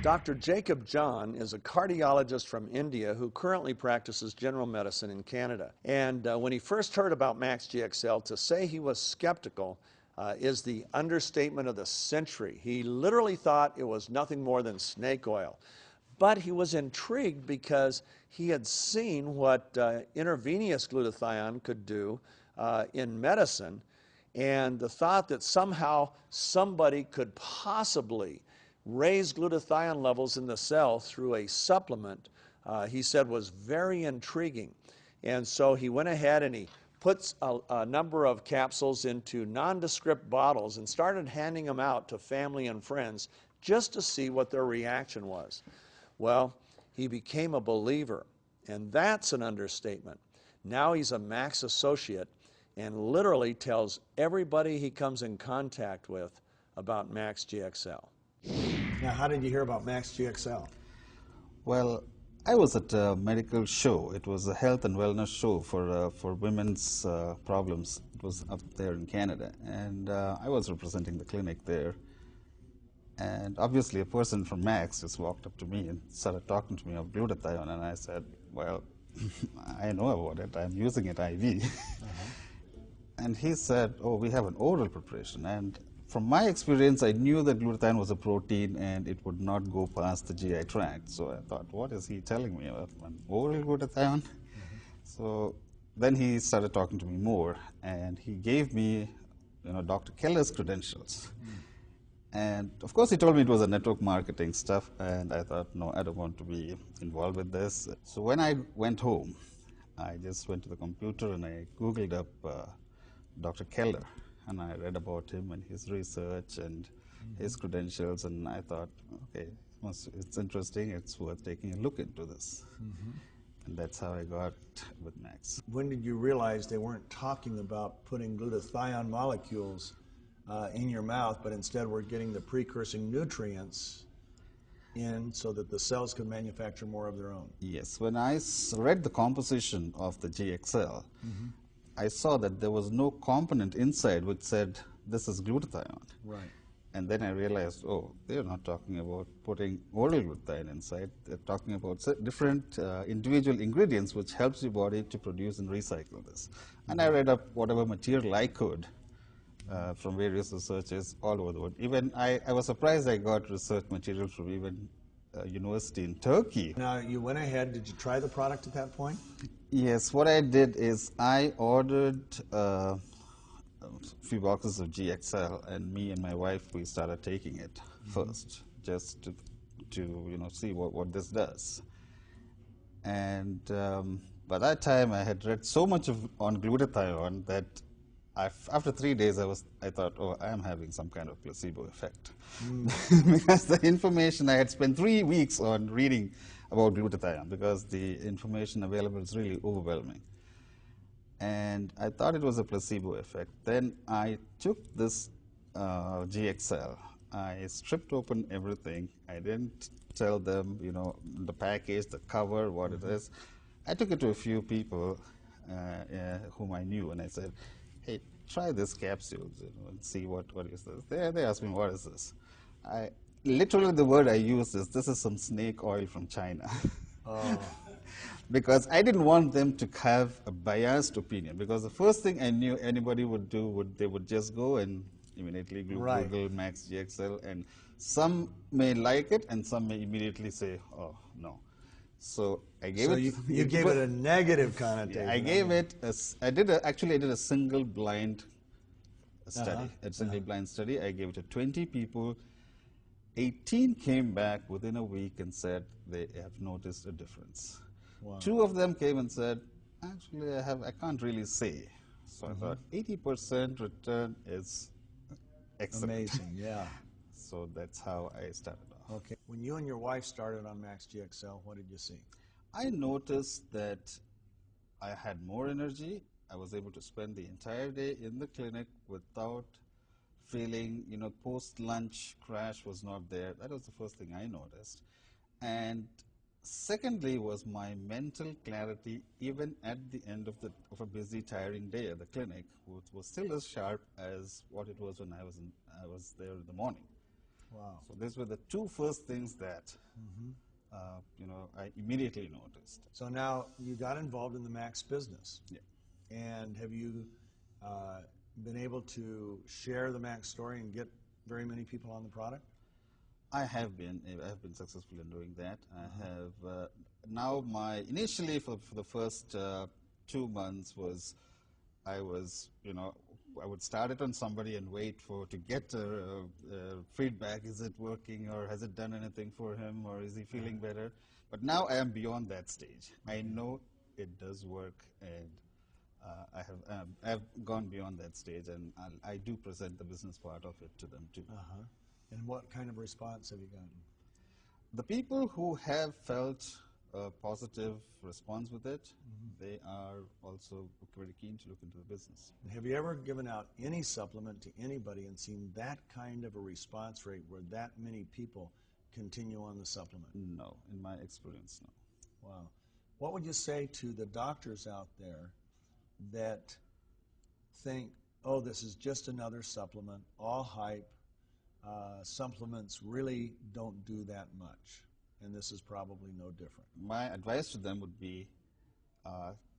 Dr. Jacob John is a cardiologist from India who currently practices general medicine in Canada. And when he first heard about Max GXL, to say he was skeptical is the understatement of the century. He literally thought it was nothing more than snake oil. But he was intrigued because he had seen what intravenous glutathione could do in medicine, and the thought that somehow somebody could possibly raise glutathione levels in the cell through a supplement, he said was very intriguing. And so he went ahead and he puts a number of capsules into nondescript bottles and started handing them out to family and friends just to see what their reaction was. Well, he became a believer, and that's an understatement. Now he's a Max associate and literally tells everybody he comes in contact with about Max GXL. Now, how did you hear about Max GXL? Well, I was at a medical show. It was a health and wellness show for women's problems. It was up there in Canada, and I was representing the clinic there. And obviously, a person from Max just walked up to me and started talking to me of glutathione, and I said, well, I know about it. I'm using it IV. And he said, oh, we have an oral preparation. And from my experience, I knew that glutathione was a protein and it would not go past the GI tract. So I thought, what is he telling me about an oral glutathione? So then he started talking to me more, and he gave me, Dr. Keller's credentials. And of course, he told me it was a network marketing stuff, and I thought, no, I don't want to be involved with this. So when I went home, I just went to the computer and I Googled up Dr. Keller, and I read about him and his research and his credentials, and I thought, okay, it's interesting, it's worth taking a look into this. And that's how I got with Max. When did you realize they weren't talking about putting glutathione molecules in your mouth, but instead we're getting the precursing nutrients in so that the cells can manufacture more of their own? Yes, when I read the composition of the GXL, I saw that there was no component inside which said this is glutathione. Right. And then I realized, oh, they're not talking about putting oral glutathione inside. They're talking about different individual ingredients which helps your body to produce and recycle this. And I read up whatever material I could from various researchers all over the world. Even I was surprised I got research material from even a university in Turkey. Now, you went ahead, did you try the product at that point? Yes, what I did is I ordered a few boxes of GXL, and me and my wife, we started taking it first, just to see what this does. And by that time, I had read so much on glutathione that after 3 days, I thought, oh, I am having some kind of placebo effect. Because the information, I had spent 3 weeks on reading about glutathione because the information available is really overwhelming. And I thought it was a placebo effect. Then I took this GXL. I stripped open everything. I didn't tell them, the package, the cover, what it is. I took it to a few people whom I knew, and I said, hey, try this capsule, and see what is this. They asked me, what is this? Literally, the word I used is, this is some snake oil from China. Oh. Because I didn't want them to have a biased opinion. Because the first thing I knew anybody would do, they would just go and immediately Google Max GXL, and some may like it, and some may immediately say, oh, no. So I gave it. You gave it a negative connotation. I gave it. Actually, I did a single blind study. A single blind study. I gave it to 20 people. 18 came back within a week and said they have noticed a difference. Wow. 2 of them came and said, actually, I can't really say. So I thought 80% return is excellent. Amazing, yeah. So that's how I started off. Okay. When you and your wife started on Max GXL, what did you see? I noticed that I had more energy. I was able to spend the entire day in the clinic without feeling, post-lunch crash was not there. That was the first thing I noticed. And secondly was my mental clarity, even at the end of a busy, tiring day at the clinic, which was still as sharp as what it was when I was there in the morning. Wow. So these were the two first things that I immediately noticed. So now you got involved in the Max business. Yeah. And have you been able to share the Max story and get very many people on the product? I have been successful in doing that. I have now initially for the first 2 months I would start it on somebody and wait to get feedback. Is it working, or has it done anything for him, or is he feeling better? But now I am beyond that stage. I know it does work, and I have gone beyond that stage, and I do present the business part of it to them too. And what kind of response have you gotten? The people who have felt a positive response with it, they are also very keen to look into the business. Have you ever given out any supplement to anybody and seen that kind of a response rate where that many people continue on the supplement? No, in my experience, no. Wow. What would you say to the doctors out there that think, oh, this is just another supplement, all hype, supplements really don't do that much, and this is probably no different? My advice to them would be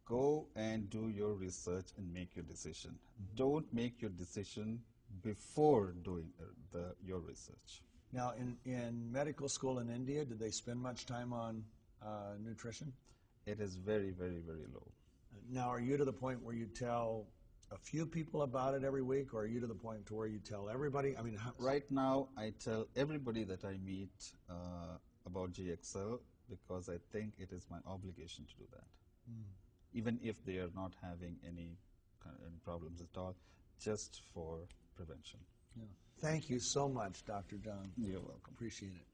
go and do your research and make your decision. Don't make your decision before doing your research. Now, in medical school in India, did they spend much time on nutrition? It is very, very, very low. Now, are you to the point where you tell a few people about it every week, or are you to the point to where you tell everybody? I mean, right now, I tell everybody that I meet about GXL because I think it is my obligation to do that, even if they are not having any problems at all, just for prevention. Yeah. Thank you so much, Dr. John. You're welcome. Appreciate it.